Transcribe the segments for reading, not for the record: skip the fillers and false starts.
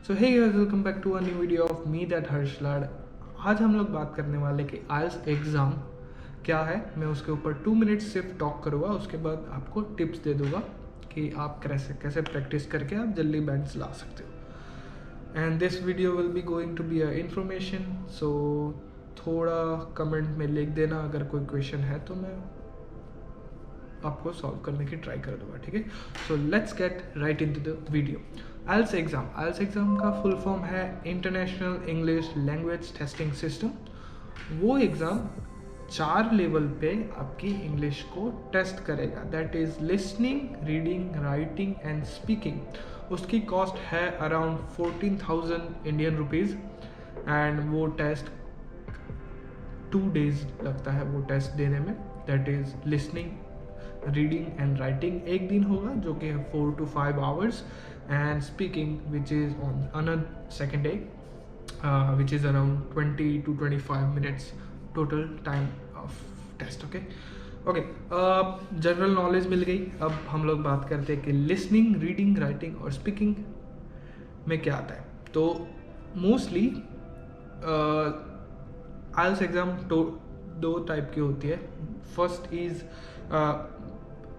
So hey guys, welcome back to a new video of me that Harsh Lad. आज हम लोग बात करने वाले कि आइल्स एग्ज़ाम क्या है। मैं उसके ऊपर 2 मिनट्स सिर्फ टॉक करूँगा, उसके बाद आपको टिप्स दे दूँगा कि आप कैसे कैसे प्रैक्टिस करके आप जल्दी बैंड्स ला सकते हो। And this video will be going to be a information, so थोड़ा कमेंट में लिख देना अगर कोई क्वेश्चन है तो मैं आपको सॉल्व करने की ट्राई कर दूंगा, ठीक है। So let's get right into the video. IELTS exam का फुल फॉर्म है international English language testing system. वो एग्ज़ाम 4 लेवल पे आपकी इंग्लिश को टेस्ट करेगा, that is listening, reading, writing and speaking. उसकी कॉस्ट है अराउंड 14,000 इंडियन रुपीज़ एंड वो टेस्ट 2 डेज लगता है वो टेस्ट देने में। That is listening, reading and writing एक दिन होगा जो कि है 4 to 5 hours, and speaking which is on another second day which is around 20 to 25 minutes total time of test. Okay, general knowledge मिल गई। अब हम लोग बात करते हैं कि लिसनिंग, रीडिंग, राइटिंग और स्पीकिंग में क्या आता है। तो मोस्टली आइल्स एग्ज़ाम दो टाइप की होती है। First is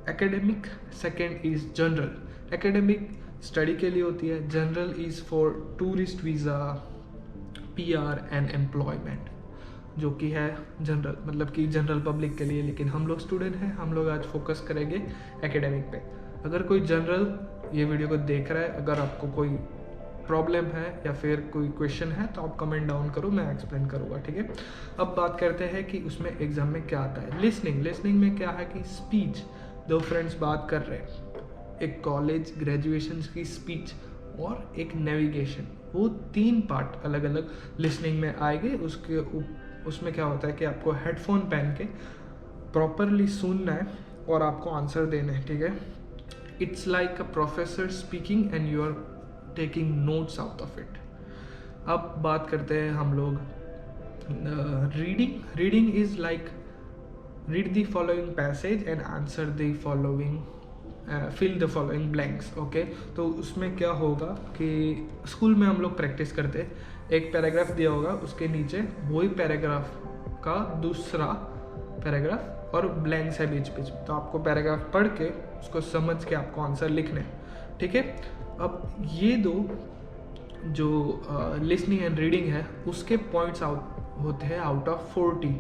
academic, second is general. Academic study के लिए होती है, general is for tourist visa, PR and employment, जो कि है जनरल, मतलब कि जनरल पब्लिक के लिए। लेकिन हम लोग स्टूडेंट हैं, हम लोग आज फोकस करेंगे एकेडमिक पे। अगर कोई जनरल ये वीडियो को देख रहा है, अगर आपको कोई प्रॉब्लम है या फिर कोई क्वेश्चन है तो आप कमेंट डाउन करो, मैं एक्सप्लेन करूँगा, ठीक है। अब बात करते हैं कि उसमें एग्ज़ाम में क्या आता है। लिसनिंग में क्या है कि स्पीच, दो फ्रेंड्स बात कर रहे हैं, एक कॉलेज ग्रेजुएशन की स्पीच और एक नेविगेशन, वो 3 पार्ट अलग अलग लिसनिंग में आएंगे। उसमें क्या होता है कि आपको हेडफोन पहन के प्रॉपरली सुनना है और आपको आंसर देना है, ठीक है। It's like a professor speaking and you are taking notes out of it. अब बात करते हैं हम लोग reading is like read the following passage and answer the following, fill the following blanks. Okay, तो उसमें क्या होगा कि स्कूल में हम लोग प्रैक्टिस करते हैं, एक पैराग्राफ दिया होगा, उसके नीचे वही पैराग्राफ का दूसरा पैराग्राफ और ब्लैंक्स है बीच बीच में। तो आपको पैराग्राफ पढ़ के उसको समझ के आपको आंसर लिखने हैं, ठीक है। अब ये दो जो लिसनिंग एंड रीडिंग है उसके पॉइंट्स आउट होते हैं आउट ऑफ 40,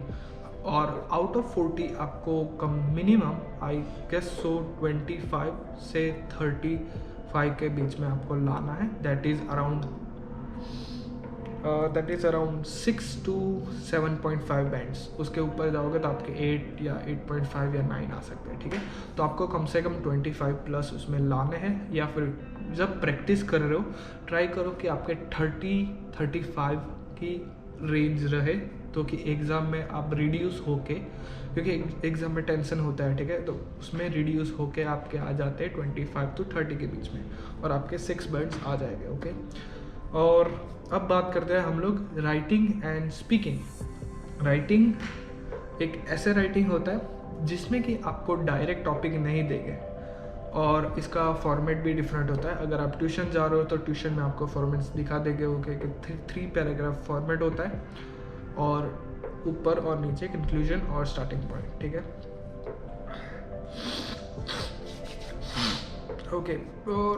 और आउट ऑफ 40 आपको कम मिनिमम आई गेस सो 25 से 35 के बीच में आपको लाना है। That is around 6 to 7.5 bands. उसके ऊपर जाओगे तो आपके 8 या 8.5 या 9 आ सकते हैं, ठीक है। तो आपको कम से कम 25 प्लस उसमें लाने हैं, या फिर जब प्रैक्टिस कर रहे हो ट्राई करो कि आपके 30-35 की रेंज रहे, तो कि एग्ज़ाम में आप रिड्यूस होके, क्योंकि एग्ज़ाम में टेंशन होता है, ठीक है, तो उसमें रिड्यूस होके आपके आ जाते हैं 25 to 30 के बीच में, और आपके 6 बैंड्स आ जाएंगे। ओके, और अब बात करते हैं हम लोग राइटिंग एंड स्पीकिंग। राइटिंग एक ऐसे राइटिंग होता है जिसमें कि आपको डायरेक्ट टॉपिक नहीं देंगे, और इसका फॉर्मेट भी डिफरेंट होता है। अगर आप ट्यूशन जा रहे हो तो ट्यूशन में आपको फॉर्मेट्स दिखा देंगे, ओके, कि 3 पैराग्राफ फॉर्मेट होता है, और ऊपर और नीचे कंक्लूजन और स्टार्टिंग पॉइंट, ठीक है। ओके, और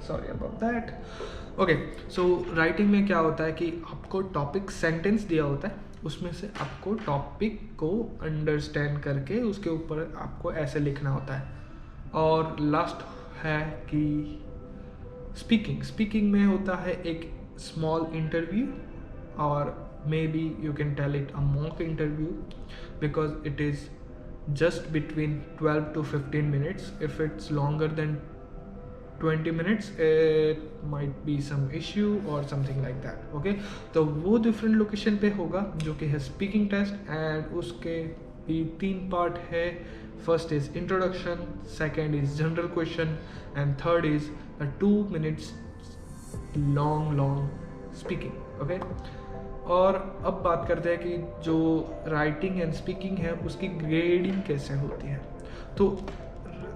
sorry about that. Okay, so writing में क्या होता है कि आपको टॉपिक सेंटेंस दिया होता है, उसमें से आपको टॉपिक को अंडरस्टैंड करके उसके ऊपर आपको ऐसे लिखना होता है। और लास्ट है कि स्पीकिंग में होता है एक स्मॉल इंटरव्यू, और maybe you can tell it a mock interview, because it is just between 12 to 15 minutes. If it's longer than 20 minutes it might be some issue or something like that. Okay, तो वो different location पे होगा जो कि है speaking test, and उसके भी 3 part है। First is introduction, second is general question, and third is 2 minutes long speaking. Okay, और अब बात करते हैं कि जो राइटिंग एंड स्पीकिंग है उसकी ग्रेडिंग कैसे होती है। तो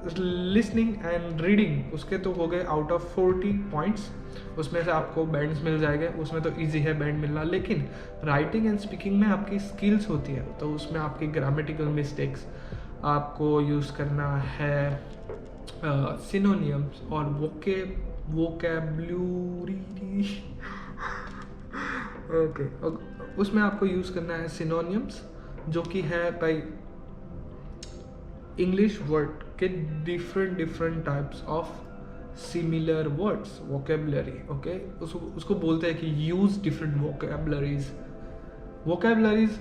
लिसनिंग एंड रीडिंग उसके तो हो गए आउट ऑफ 40 पॉइंट्स, उसमें से आपको बैंड्स मिल जाएंगे, उसमें तो इजी है बैंड मिलना। लेकिन राइटिंग एंड स्पीकिंग में आपकी स्किल्स होती है, तो उसमें आपकी ग्रामेटिकल मिस्टेक्स आपको यूज़ करना है, सिनोनियम्स और वोकेब्लरी ओके, उसमें आपको यूज़ करना है सिनोनियम्स, जो कि है भाई इंग्लिश वर्ड के different types of similar words, vocabulary. Okay, उसको बोलते हैं कि यूज़ डिफरेंट वोकेबलरीज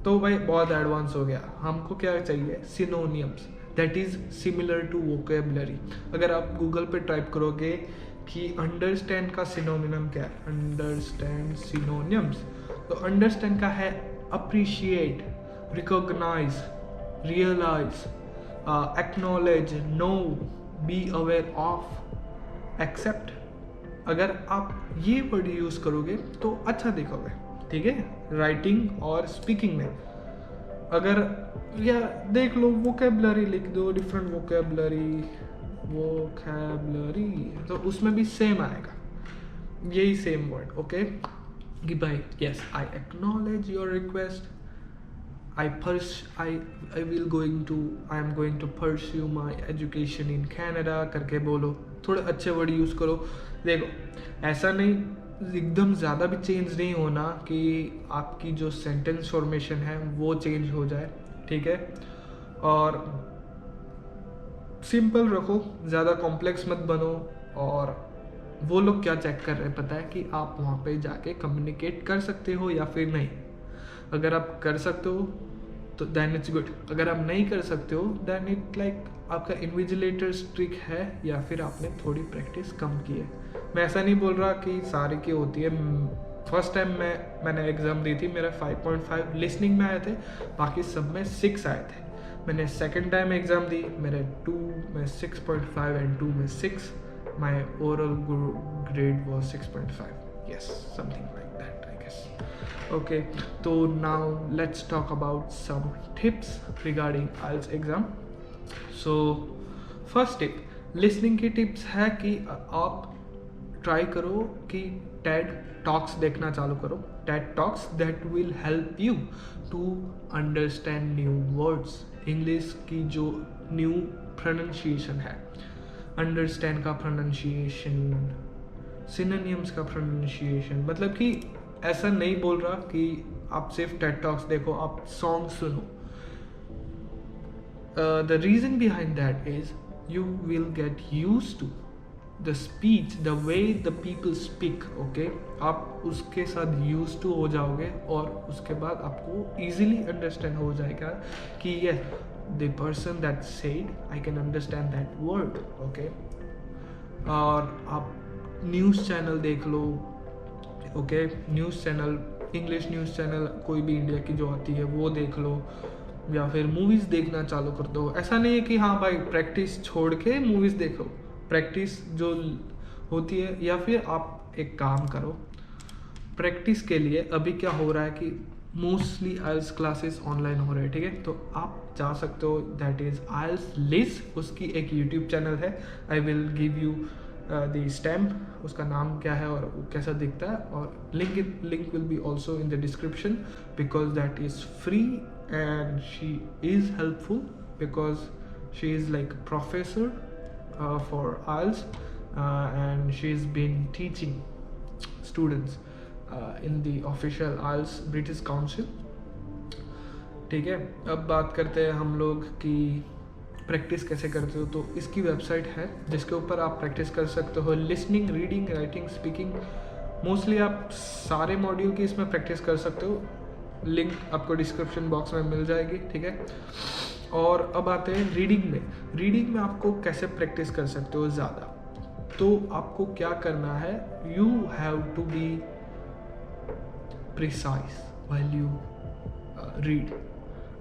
तो भाई बहुत एडवांस हो गया। हमको क्या चाहिए? Synonyms, that is similar to vocabulary. अगर आप गूगल पे टाइप करोगे कि अंडरस्टैंड का सिनोनियम क्या है, अंडरस्टैंड सिनोनियम्स, तो अंडरस्टैंड का है appreciate, recognise, realise, acknowledge, know, be aware of, accept. अगर आप ये वर्ड यूज़ करोगे तो अच्छा दिखोगे, ठीक है, राइटिंग और स्पीकिंग में। अगर या देख लो वोकेबलरी लिख दो, डिफरेंट वोकेबलरी, तो उसमें भी सेम आएगा, यही सेम वर्ड। ओके, कि भाई yes I acknowledge your request, I am going to pursue my education in Canada करके बोलो, थोड़े अच्छे वर्ड यूज़ करो। देखो ऐसा नहीं, एकदम ज़्यादा भी चेंज नहीं होना कि आपकी जो सेंटेंस फॉर्मेशन है वो चेंज हो जाए, ठीक है। और सिंपल रखो, ज़्यादा कॉम्प्लेक्स मत बनो। और वो लोग क्या चेक कर रहे हैं पता है? कि आप वहाँ पे जाके कम्युनिकेट कर सकते हो या फिर नहीं। अगर आप कर सकते हो तो दैन इट्स गुड, अगर आप नहीं कर सकते हो दैन इट लाइक आपका इन्विजिलेटर स्ट्रिक है या फिर आपने थोड़ी प्रैक्टिस कम की है। मैं ऐसा नहीं बोल रहा कि सारी की होती है। फर्स्ट टाइम मैंने एग्ज़ाम दी थी, मेरा 5.5 लिसनिंग में आए थे, बाकी सब में 6 आए थे। मैंने सेकेंड टाइम एग्ज़ाम दी, मेरे 2 में 6.5 एंड 2 में 6, my overall grade was 6.5, yes, something like that I guess. Okay, so now let's talk about some tips regarding IELTS exam. So first tip, listening की tips है कि आप try करो कि TED Talks देखना चालू करो, TED Talks that will help you to understand new words, English की जो new pronunciation है, understand का pronunciation, synonyms का pronunciation। मतलब कि ऐसा नहीं बोल रहा कि आप सिर्फ टेड टॉक्स देखो, आप सॉन्ग सुनो। The reason behind that is you will get used to the speech, the way the people speak. Okay, आप उसके साथ यूज्ड टू हो जाओगे और उसके बाद आपको इजीली अंडरस्टैंड हो जाएगा कि ये the person that said I can understand that word. Okay, और आप न्यूज़ चैनल देख लो, okay, news channel, English news channel कोई भी इंडिया की जो आती है वो देख लो, या फिर मूवीज़ देखना चालू कर दो। ऐसा नहीं है कि हाँ भाई प्रैक्टिस छोड़ के मूवीज़ देखो, प्रैक्टिस जो होती है। या फिर आप एक काम करो, प्रैक्टिस के लिए अभी क्या हो रहा है कि मोस्टली आइल्स क्लासेस ऑनलाइन हो रहे हैं, ठीक है, तो आप जा सकते हो, दैट इज़ आइल्स लिज, उसकी एक यूट्यूब चैनल है, I will give you the stamp, उसका नाम क्या है और कैसा दिखता है, और link will be also in the description, because that is free and she is helpful because she is like professor for IELTS and she is been teaching students in the official IELTS British Council. ठीक है, अब बात करते हैं हम लोग कि practice कैसे करते हो। तो इसकी वेबसाइट है जिसके ऊपर आप प्रैक्टिस कर सकते हो, listening, reading, writing, speaking. Mostly आप सारे मॉड्यूल की इसमें प्रैक्टिस कर सकते हो, लिंक आपको डिस्क्रिप्शन बॉक्स में मिल जाएगी, ठीक है। और अब आते हैं रीडिंग में। रीडिंग में आपको कैसे प्रैक्टिस कर सकते हो ज़्यादा, तो आपको क्या करना है, you have to be precise while you read.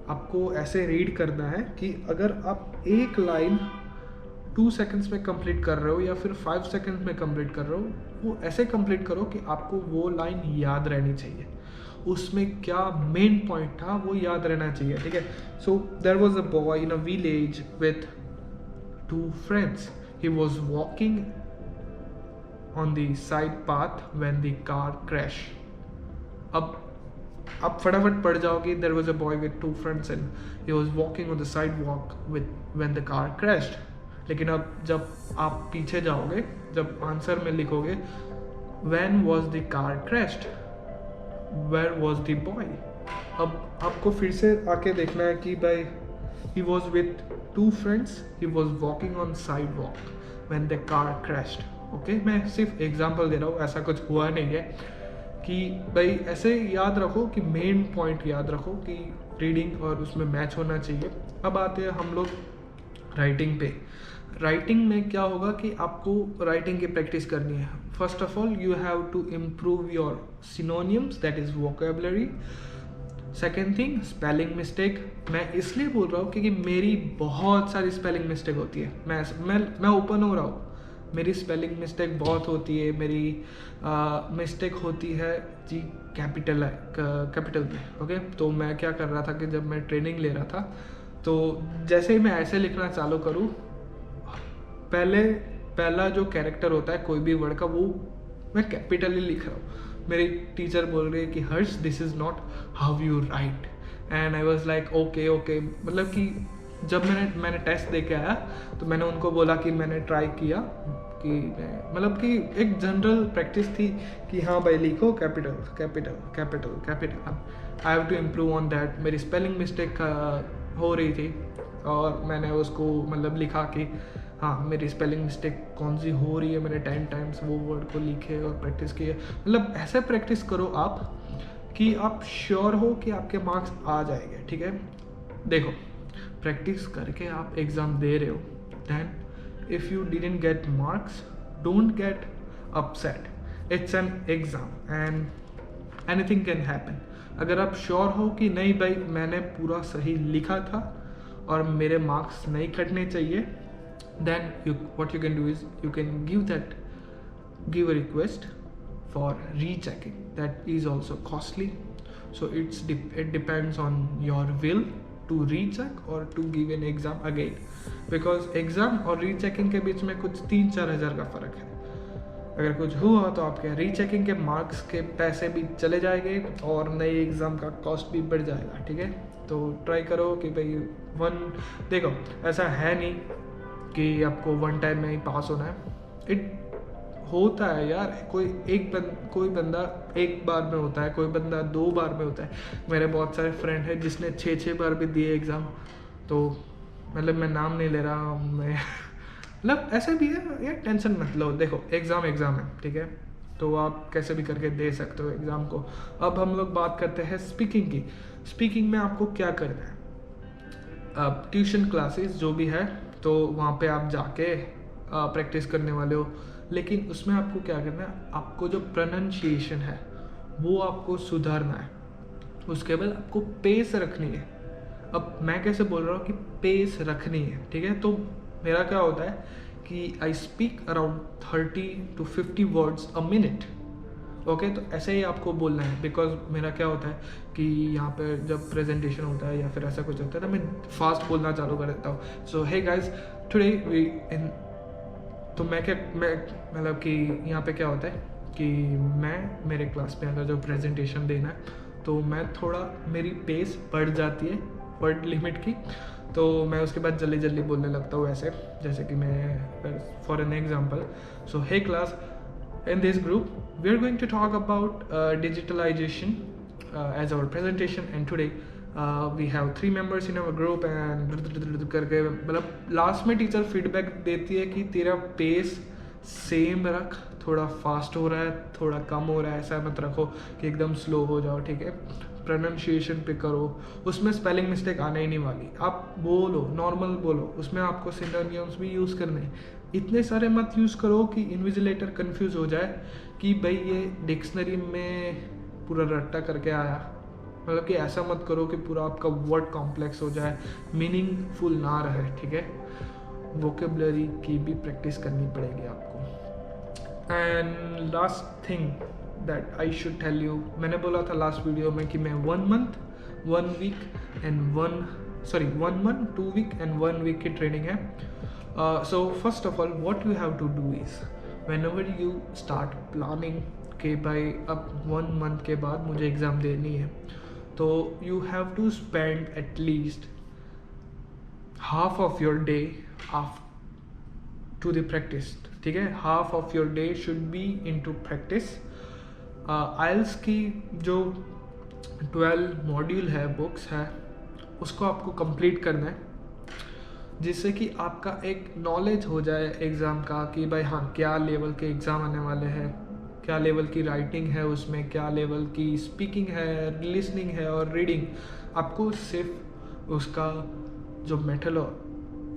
आपको ऐसे रीड करना है कि अगर आप एक लाइन 2 सेकंड्स में कंप्लीट कर रहे हो या फिर 5 सेकंड्स में कंप्लीट कर रहे हो, वो ऐसे कंप्लीट करो कि आपको वो लाइन याद रहनी चाहिए, उसमें क्या मेन पॉइंट था वो याद रहना चाहिए, ठीक है। So there was a boy in a village with two friends. He was walking on the side path when the car crashed. अब आप फटाफट पढ़ जाओगे, there was a boy with two friends and he was walking on the sidewalk when the car crashed. लेकिन अब जब आप पीछे जाओगे, जब आंसर में लिखोगे when was the car crashed, where was the boy, अब आपको फिर से आके देखना है कि भाई he was with two friends, he was walking on sidewalk when the car crashed. Okay मैं सिर्फ एग्जांपल दे रहा हूँ, ऐसा कुछ हुआ नहीं है कि भाई ऐसे याद रखो कि मेन पॉइंट याद रखो कि रीडिंग और उसमें मैच होना चाहिए. अब आते हैं हम लोग राइटिंग पे. राइटिंग में क्या होगा कि आपको राइटिंग की प्रैक्टिस करनी है. First of all you have to improve your synonyms, that is vocabulary. Second thing spelling mistake. मैं इसलिए बोल रहा हूँ क्योंकि मेरी बहुत सारी स्पेलिंग मिस्टेक होती है. मैं ओपन हो रहा हूँ, मेरी स्पेलिंग मिस्टेक बहुत होती है. मेरी मिस्टेक होती है जी कैपिटल में. ओके तो मैं क्या कर रहा था कि जब मैं ट्रेनिंग ले रहा था तो जैसे ही मैं ऐसे लिखना चालू करूँ, पहला जो कैरेक्टर होता है कोई भी वर्ड का वो मैं कैपिटल ही लिख रहा हूँ. मेरी टीचर बोल रही है कि Harsh this is not how you write. And I was like okay. मतलब कि जब मैंने टेस्ट दे के आया तो मैंने उनको बोला कि मैंने ट्राई किया कि मतलब कि एक जनरल प्रैक्टिस थी कि हाँ भाई लिखो capital. I have to improve on that. मेरी स्पेलिंग मिस्टेक हो रही थी और मैंने उसको मतलब लिखा कि हाँ मेरी स्पेलिंग मिस्टेक कौन सी हो रही है. मैंने 10 टाइम्स वो वर्ड को लिखे और प्रैक्टिस किए. मतलब ऐसे प्रैक्टिस करो आप कि आप श्योर हो कि आपके मार्क्स आ जाएंगे. ठीक है, देखो प्रैक्टिस करके आप एग्ज़ाम दे रहे हो, then if you didn't get marks don't get upset. It's an exam and anything can happen. अगर आप श्योर हो कि नहीं भाई मैंने पूरा सही लिखा था और मेरे मार्क्स नहीं कटने चाहिए, then what you can do is you can give a request for rechecking. That is also costly, so it depends on your will to recheck or to give an exam again, because exam और rechecking के बीच में कुछ 3-4 हज़ार का फ़र्क है. अगर कुछ हुआ तो आपके रीचेकिंग के मार्क्स के पैसे भी चले जाएंगे और नए एग्ज़ाम का कॉस्ट भी बढ़ जाएगा. ठीक है, तो ट्राई करो कि भाई देखो ऐसा है नहीं कि आपको 1 टाइम में ही पास होना है. इट होता है यार, कोई बंदा 1 बार में होता है, कोई बंदा 2 बार में होता है. मेरे बहुत सारे फ्रेंड हैं जिसने 6 बार भी दिए एग्ज़ाम. तो मतलब मैं नाम नहीं ले रहा, मैं मतलब ऐसे भी है यार, टेंशन मत लो. देखो एग्ज़ाम है, ठीक है, तो आप कैसे भी करके दे सकते हो एग्ज़ाम को. अब हम लोग बात करते हैं स्पीकिंग की. स्पीकिंग में आपको क्या करना है. अब ट्यूशन क्लासेस जो भी है तो वहाँ पे आप जाके प्रैक्टिस करने वाले हो, लेकिन उसमें आपको क्या करना है, आपको जो प्रोनाउंसिएशन है वो आपको सुधारना है. उसके बाद आपको पेस रखनी है. अब मैं कैसे बोल रहा हूँ कि पेस रखनी है. ठीक है, तो मेरा क्या होता है कि I speak around 30 to 50 words a minute. Okay तो ऐसे ही आपको बोलना है, बिकॉज मेरा क्या होता है कि यहाँ पे जब प्रेजेंटेशन होता है या फिर ऐसा कुछ होता है ना, मैं फास्ट बोलना चालू कर देता हूँ. सो हे गाइस टुडे वी इन, तो मैं मतलब कि यहाँ पे क्या होता है कि मेरे क्लास में अगर जो प्रेजेंटेशन देना है तो मैं थोड़ा मेरी पेस बढ़ जाती है वर्ड लिमिट की, तो मैं उसके बाद जल्दी बोलने लगता हूँ ऐसे, जैसे कि मैं for an example. So hey class, in this group we are going to talk about digitalization as our presentation, and today we have 3 members in our group and करके मतलब लास्ट में टीचर फीडबैक देती है कि तेरा pace same रख, थोड़ा fast हो रहा है, थोड़ा कम हो रहा है, ऐसा मत रखो कि एकदम स्लो हो जाओ. ठीक है, प्रोनाउंसिएशन पे करो, उसमें स्पेलिंग मिस्टेक आने ही नहीं वाली. आप बोलो, नॉर्मल बोलो, उसमें आपको सिनोनिम्स भी यूज़ करने हैं. इतने सारे मत यूज़ करो कि इन्विजिलेटर कंफ्यूज हो जाए कि भाई ये डिक्शनरी में पूरा रट्टा करके आया. मतलब कि ऐसा मत करो कि पूरा आपका वर्ड कॉम्प्लेक्स हो जाए, मीनिंगफुल ना रहे. ठीक है, वोकेबलरी की भी प्रैक्टिस करनी पड़ेगी आपको. And last thing that I should tell you, मैंने बोला था लास्ट वीडियो में कि मैं 1 month 1 week 2 week and 1 week की ट्रेनिंग है. So first of all, what you have to do is whenever you start planning कि भाई अब 1 month के बाद मुझे एग्ज़ाम देनी है, तो you have to spend at least half of your day to the practice. ठीक है, half of your day should be into practice. IELTS की जो 12 मॉड्यूल है, बुक्स है, उसको आपको कंप्लीट करना है, जिससे कि आपका एक नॉलेज हो जाए एग्ज़ाम का कि भाई हाँ क्या लेवल के एग्ज़ाम आने वाले हैं, क्या लेवल की राइटिंग है उसमें, क्या लेवल की स्पीकिंग है, लिसनिंग है और रीडिंग। आपको सिर्फ उसका जो मेथड,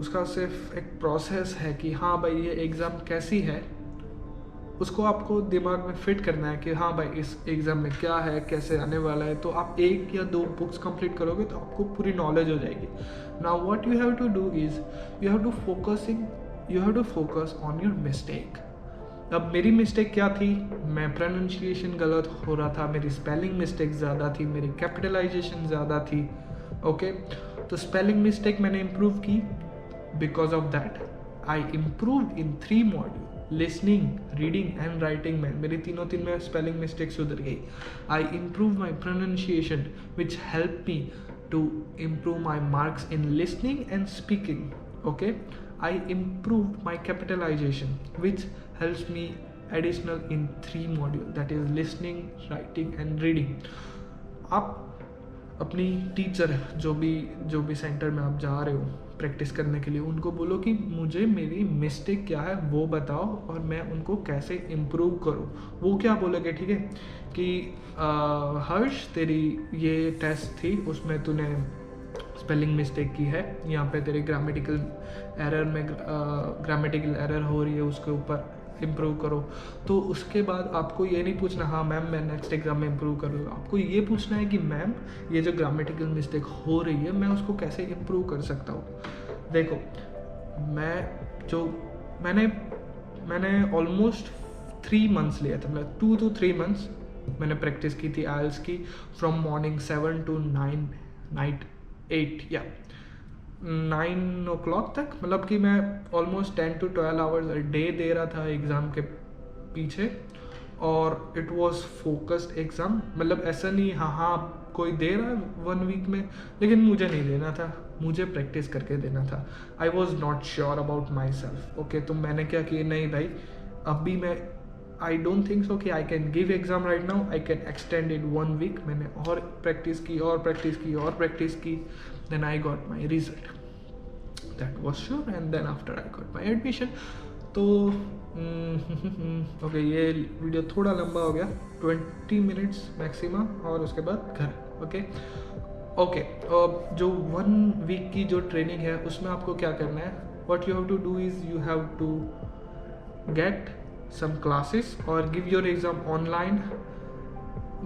उसका सिर्फ एक प्रोसेस है कि हाँ भाई ये एग्ज़ाम कैसी है, उसको आपको दिमाग में फिट करना है कि हाँ भाई इस एग्ज़ाम में क्या है, कैसे आने वाला है। तो आप 1 या 2 बुक्स कंप्लीट करोगे तो आपको पूरी नॉलेज हो जाएगी। Now what you have to do is you have to focus on your mistake. अब मेरी मिस्टेक क्या थी, मैं प्रोनाउंसिएशन गलत हो रहा था, मेरी स्पेलिंग मिस्टेक ज़्यादा थी, मेरी कैपिटलाइजेशन ज़्यादा थी। ओके, तो स्पेलिंग मिस्टेक मैंने इम्प्रूव की। Because of that I improve in 3 module, listening, reading and writing में मेरी तीनों में स्पेलिंग मिस्टेक सुधर गई। I improve my pronunciation which help me to improve my marks in listening and speaking. Okay, I improve my capitalisation which helps me additional in 3 module, that is listening, writing and reading. आप अपनी teacher जो भी centre में आप जा रहे हो practice करने के लिए, उनको बोलो कि मुझे मेरी मिस्टेक क्या है वो बताओ और मैं उनको कैसे इम्प्रूव करूँ। वो क्या बोलोगे, ठीक है, कि हर्ष तेरी ये टेस्ट थी, उसमें तूने स्पेलिंग मिस्टेक की है, यहाँ पे तेरे ग्रामेटिकल एरर हो रही है, उसके ऊपर इम्प्रूव करो। तो उसके बाद आपको ये नहीं पूछना हाँ मैम मैं नेक्स्ट एग्ज़ाम में इम्प्रूव करूँगा, आपको ये पूछना है कि मैम ये जो ग्रामेटिकल मिस्टेक हो रही है मैं उसको कैसे इम्प्रूव कर सकता हूँ। देखो मैंने ऑलमोस्ट 3 months लिया था, मतलब 2 to 3 months मैंने प्रैक्टिस की थी IELTS की, फ्रॉम मॉर्निंग 7 to 9 नाइट 8 या 9 o'clock तक। मतलब कि मैं almost 10 to 12 hours a day they रहा था एग्ज़ाम के पीछे, और इट वॉज फोकस्ड एग्ज़ाम। मतलब ऐसा नहीं हाँ कोई दे रहा है 1 week में, लेकिन मुझे नहीं देना था, मुझे प्रैक्टिस करके देना था। I was not sure about my self. Okay, तो मैंने क्या किया, नहीं भाई अभी मैं आई डोंट थिंक सो कि I can give exam right now, I can extend it 1 week। मैंने और प्रैक्टिस की then I got my result, that was sure, and then after I got my admission। तो okay, ये video थोड़ा लंबा हो गया, 20 minutes मैक्सिमम, और उसके बाद घर। ओके, जो 1 week की जो ट्रेनिंग है उसमें आपको क्या करना है, what you have to do is you have to get some classes or give your exam online,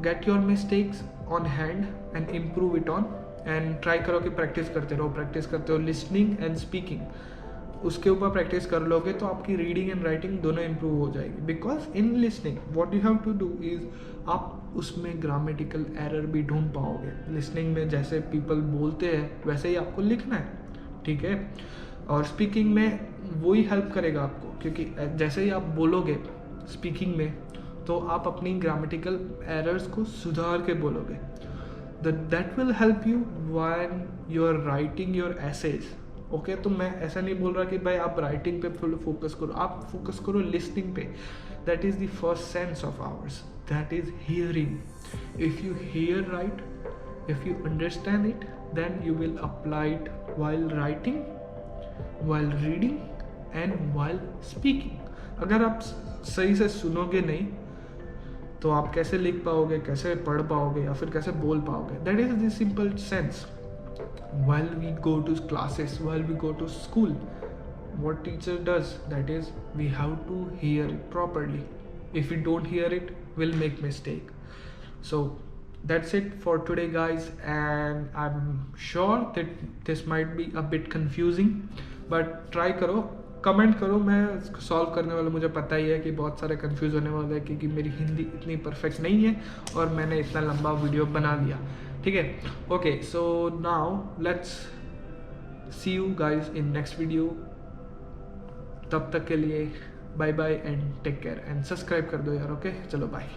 get your mistakes on hand and improve it on, and try करो कि प्रैक्टिस करते हो लिसनिंग एंड स्पीकिंग, उसके ऊपर practice कर लोगे तो आपकी रीडिंग एंड राइटिंग दोनों इम्प्रूव हो जाएगी। Because in listening what you have to do is आप उसमें ग्रामेटिकल एरर भी ढूंढ पाओगे। लिसनिंग में जैसे पीपल बोलते हैं वैसे ही आपको लिखना है, ठीक है, और स्पीकिंग में वही हेल्प करेगा आपको, क्योंकि जैसे ही आप बोलोगे स्पीकिंग में तो आप अपनी ग्रामेटिकल एरर्स को सुधार के बोलोगे। that will help you when you're writing your essays। Okay, तो मैं ऐसा नहीं बोल रहा कि भाई आप राइटिंग पे फुल फोकस करो, आप फोकस करो लिसनिंग पे। That is the first sense of ours, that is hearing. If you hear right, if you understand it, then you will apply it while writing, while reading and while speaking. अगर आप सही से सुनोगे नहीं तो आप कैसे लिख पाओगे, कैसे पढ़ पाओगे, या फिर कैसे बोल पाओगे। That is the simple sense. while we go to classes, while we go to school, what teacher does, that is we have to hear it properly. If we don't hear it, we'll make mistake. So that's it for today guys, and I'm sure that this might be a bit confusing, but try करो, comment करो, मैं solve करने वाला, मुझे पता ही है कि बहुत सारे कंफ्यूज होने वाले हैं क्योंकि मेरी हिंदी इतनी परफेक्ट नहीं है और मैंने इतना लंबा वीडियो बना दिया, ठीक है। Okay, so now let's see you guys in next video. तब तक के लिए bye bye and take care and subscribe कर दो यार। ओके चलो बाय।